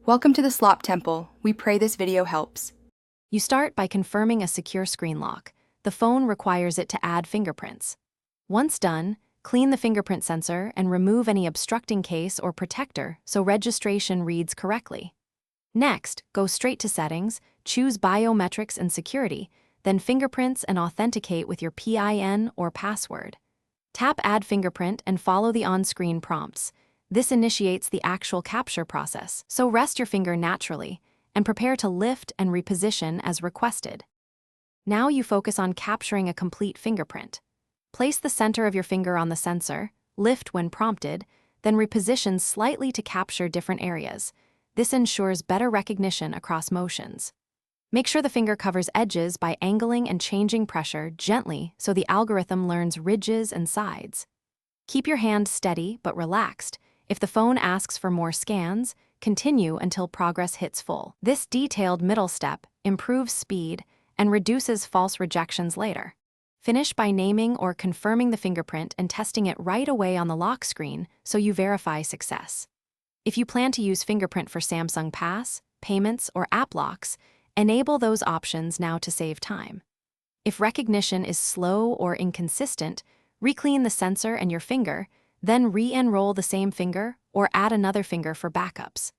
Welcome to the Slop Temple. We pray this video helps. You start by confirming a secure screen lock. The phone requires it to add fingerprints. Once done, clean the fingerprint sensor and remove any obstructing case or protector so registration reads correctly. Next, go straight to Settings, choose Biometrics and Security, then Fingerprints and authenticate with your PIN or password. Tap Add Fingerprint and follow the on-screen prompts. This initiates the actual capture process, so rest your finger naturally and prepare to lift and reposition as requested. Now you focus on capturing a complete fingerprint. Place the center of your finger on the sensor, lift when prompted, then reposition slightly to capture different areas. This ensures better recognition across motions. Make sure the finger covers edges by angling and changing pressure gently so the algorithm learns ridges and sides. Keep your hand steady but relaxed. If the phone asks for more scans, continue until progress hits full. This detailed middle step improves speed and reduces false rejections later. Finish by naming or confirming the fingerprint and testing it right away on the lock screen so you verify success. If you plan to use Fingerprint for Samsung Pass, payments, or app locks, enable those options now to save time. If recognition is slow or inconsistent, re-clean the sensor and your finger, then re-enroll the same finger or add another finger for backups.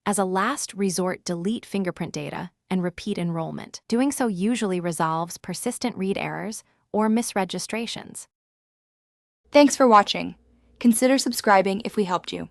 As a last resort, delete fingerprint data and repeat enrollment. Doing so usually resolves persistent read errors or misregistrations. Thanks for watching. Consider subscribing if we helped you.